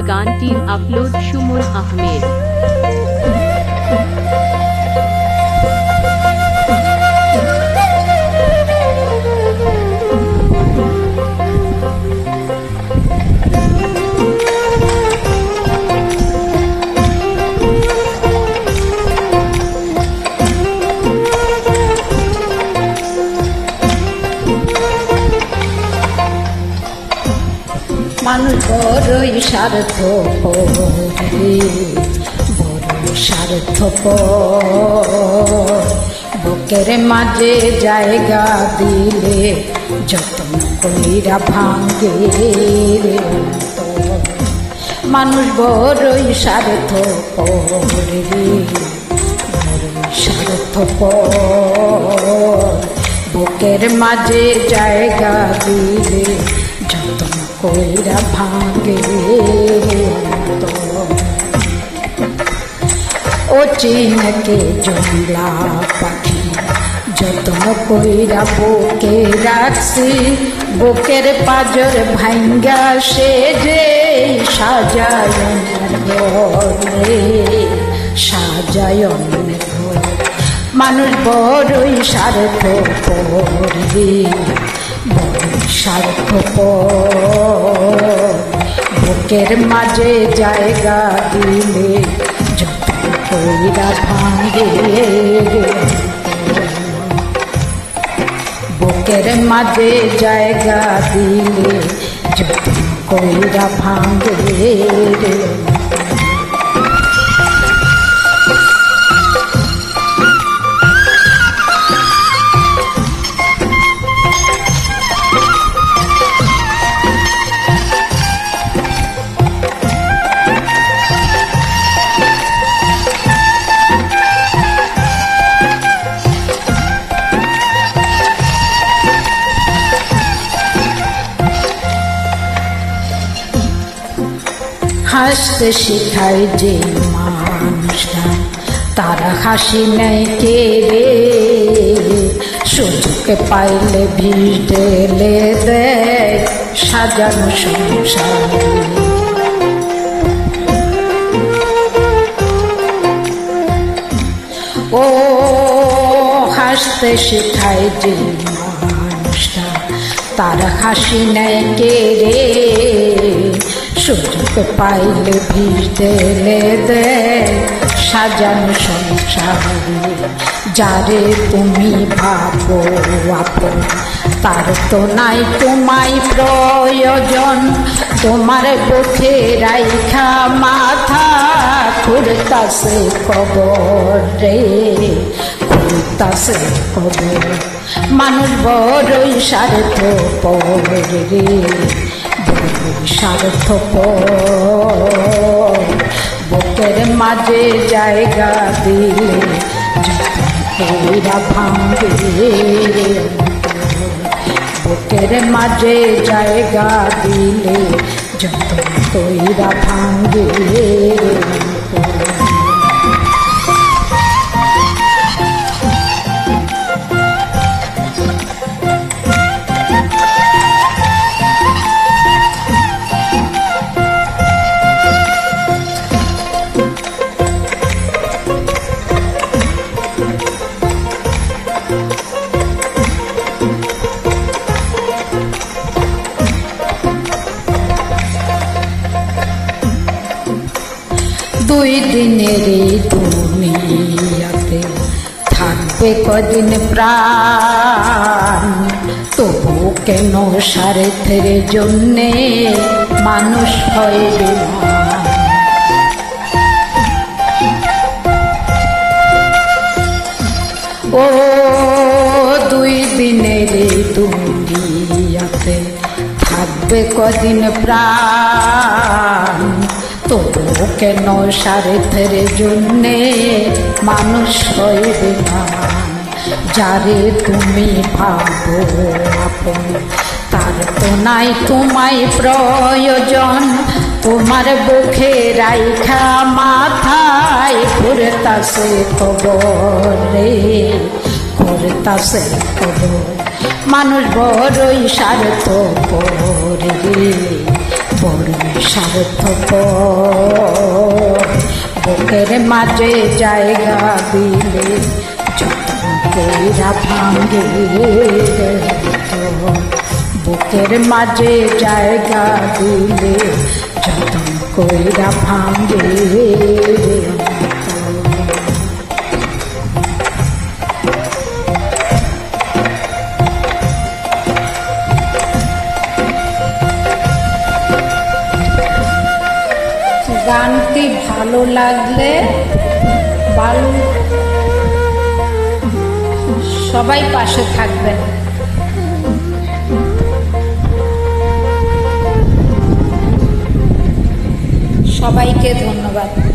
গানটি আপলোড সুমন আহমেদ। মানুষ বড়ই স্বার্থপর, বড়ই স্বার্থপর, বুকের মাঝে জায়গা দিলে যতন কইরা ভাঙ্গে রে অন্তর। মানুষ বড়ই স্বার্থপর রে, বড়ই স্বার্থপর, বুকের মাঝে জায়গা দিলে যতন কইরা ভাঙ্গে অন্তর। ও চিনকে জংলা পাখি যতন কইরা বুকে রাখছি, বুকের পাজর ভাঙ্গা সে যে সাজায়নের ঘরে, সাজায়নের ঘর। মানুষ বড়ই স্বার্থপর রে, বড়ই স্বার্থপর, বুকের মাঝে জায়গা দিলে যতন কইরা ভাঙ্গে বুকের মাঝে জায়গা দিলে যতন কইরা ভাঙ্গে। হাসতে শিখাই যে মানুষটা, তার হাসি নেই কে রে, সুযোগ পাইলে ভিড় ঢেলে দেয় সাজানো সংসার। ও হাসতে শিখাই যে মানুষটা, তার হাসি নেই কে রে, সুযোগ পাইলে ভিড় ঢেলে দেয় সাজানো সংসার। যারে তুমি ভাবো আপন, তার তো নাই তোমায় প্রয়োজন, তোমার বুকে রাইখা মাথা খুঁড়তাছে কবর রে, খুঁড়তাছে কবর। মানুষ বড়ই স্বার্থপর রে, বড়ই স্বার্থপর, বুকের মাঝে জায়গা দিলে যতন কইরা ভাঙ্গে, বুকের মাঝে জায়গা দিলে যতন কইরা ভাঙ্গে। দুই দিনের এই দুনিয়াতে থাকবে কদিন প্রাণ, তবু কেন স্বার্থের জন্যে মানুষ হয় বেঈমান। ও দুই দিনের এই দুনিয়াতে থাকবে কদিন প্রাণ, তবু কেন স্বার্থের জন্যে মানুষ হয় বেঈমান। যারে তুমি ভাবো আপন, তার তো নাই তোমায় প্রয়োজন, তোমার বুকে রাইখা মাথায় ঘুরতাছে খবর রে, ঘুরতাছে খবর। মানুষ বড়ই স্বার্থপর রে, বড় স্বার্থপর বুকের মাঝে জায়গা দিলে যত্ন কইরা ভাঙ্গে বুকের মাঝে জায়গা দিলে যত্ন কইরা ভাঙ্গে গানটি ভালো লাগলে সবাই পাশে থাকবেন। সবাইকে ধন্যবাদ।